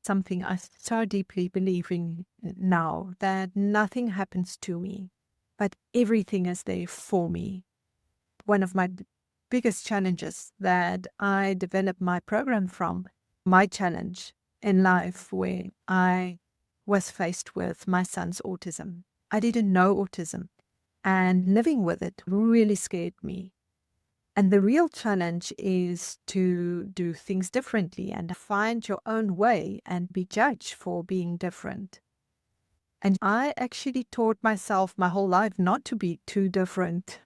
something I so deeply believe in now, that nothing happens to me, but everything is there for me. One of my biggest challenges that I developed my program from, my challenge in life, where I was faced with my son's autism. I didn't know autism, and living with it really scared me. And the real challenge is to do things differently and find your own way and be judged for being different. And I actually taught myself my whole life not to be too different.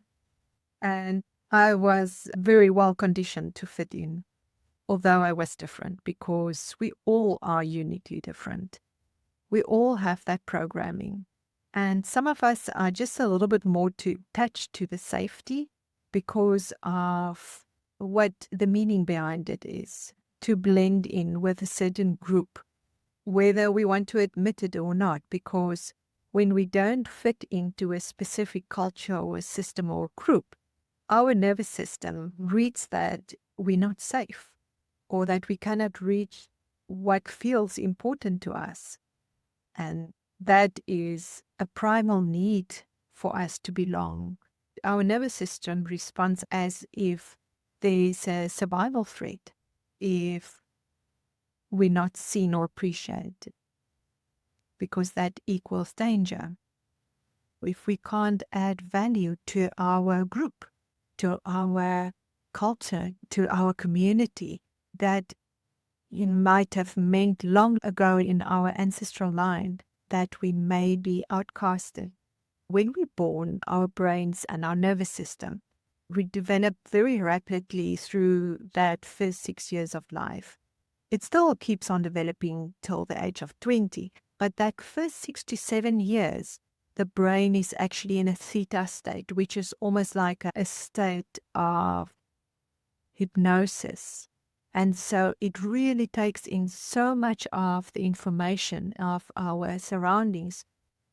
And I was very well conditioned to fit in, although I was different, because we all are uniquely different. We all have that programming. And some of us are just a little bit more attached to the safety because of what the meaning behind it is, to blend in with a certain group, whether we want to admit it or not, because when we don't fit into a specific culture or a system or group, our nervous system reads that we're not safe or that we cannot reach what feels important to us. And that is a primal need for us to belong. Our nervous system responds as if there's a survival threat, if we're not seen or appreciated, because that equals danger. If we can't add value to our group, to our culture, to our community, that it might have meant long ago in our ancestral line that we may be outcasted. When we're born, our brains and our nervous system, we develop very rapidly through that first 6 years of life. It still keeps on developing till the age of 20, but that first 6 to 7 years, the brain is actually in a theta state, which is almost like a state of hypnosis. And so it really takes in so much of the information of our surroundings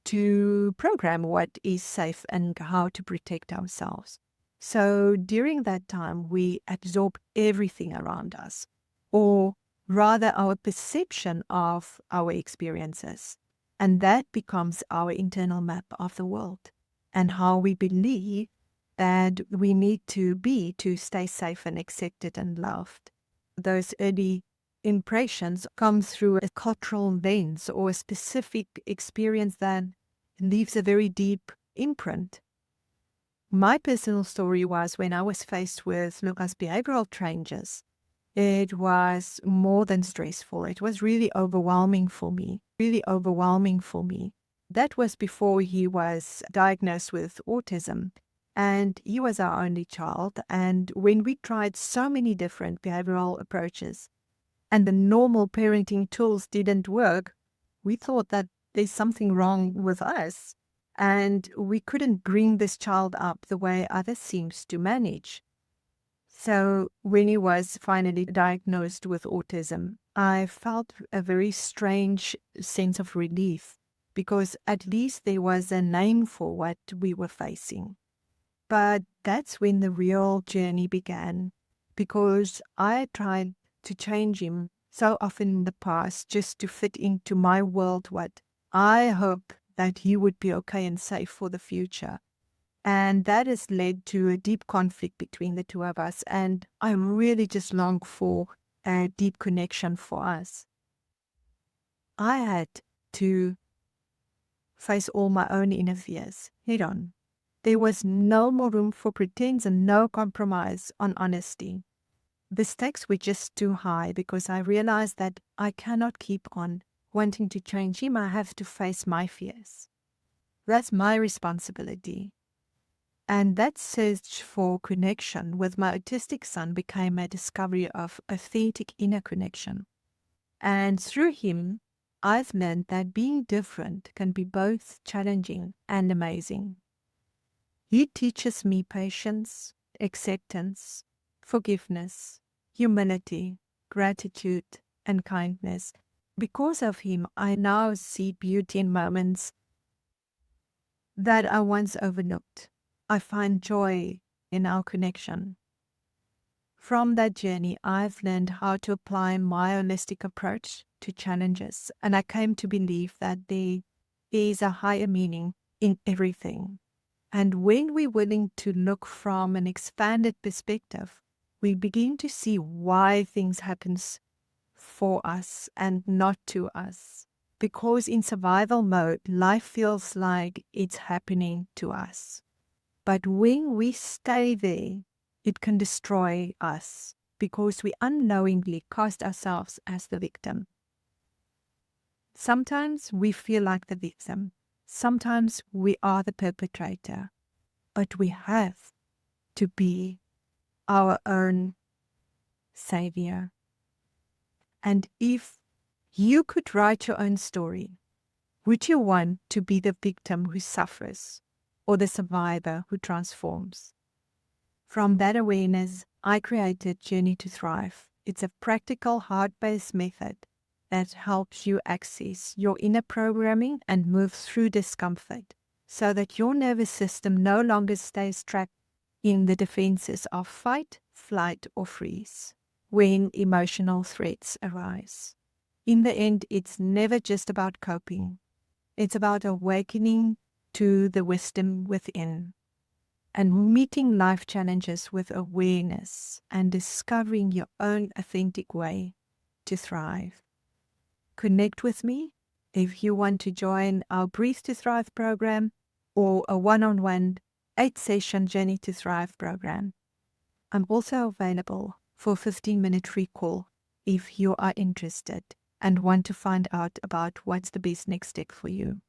to program what is safe and how to protect ourselves. So during that time, we absorb everything around us, or rather our perception of our experiences. And that becomes our internal map of the world and how we believe that we need to be to stay safe and accepted and loved. Those early impressions come through a cultural lens or a specific experience that leaves a very deep imprint. My personal story was when I was faced with Luca's behavioral changes. It was more than stressful. It was really overwhelming for me, That was before he was diagnosed with autism. And he was our only child. And when we tried so many different behavioral approaches and the normal parenting tools didn't work, we thought that there's something wrong with us. And we couldn't bring this child up the way others seems to manage. So when he was finally diagnosed with autism, I felt a very strange sense of relief because at least there was a name for what we were facing. But that's when the real journey began, because I tried to change him so often in the past just to fit into my world, what I hope that he would be okay and safe for the future. And that has led to a deep conflict between the two of us. And I really just long for a deep connection for us. I had to face all my own inner fears head on. There was no more room for pretense and no compromise on honesty. The stakes were just too high because I realized that I cannot keep on wanting to change him. I have to face my fears. That's my responsibility. And that search for connection with my autistic son became a discovery of authentic inner connection. And through him, I've learned that being different can be both challenging and amazing. He teaches me patience, acceptance, forgiveness, humility, gratitude, and kindness. Because of him, I now see beauty in moments that I once overlooked. I find joy in our connection. From that journey, I've learned how to apply my holistic approach to challenges, and I came to believe that there is a higher meaning in everything. And when we're willing to look from an expanded perspective, we begin to see why things happen for us and not to us. Because in survival mode, life feels like it's happening to us. But when we stay there, it can destroy us because we unknowingly cast ourselves as the victim. Sometimes we feel like the victim. Sometimes we are the perpetrator. But we have to be our own savior. And if you could write your own story, would you want to be the victim who suffers or the survivor who transforms? From that awareness, I created Journey to Thrive. It's a practical, heart-based method that helps you access your inner programming and move through discomfort so that your nervous system no longer stays trapped in the defenses of fight, flight, or freeze when emotional threats arise. In the end, it's never just about coping. It's about awakening to the wisdom within and meeting life challenges with awareness and discovering your own authentic way to thrive. Connect with me if you want to join our Breathe to Thrive program or a one-on-one 8-session Journey to Thrive program. I'm also available for a 15-minute free call if you are interested and want to find out about what's the best next step for you.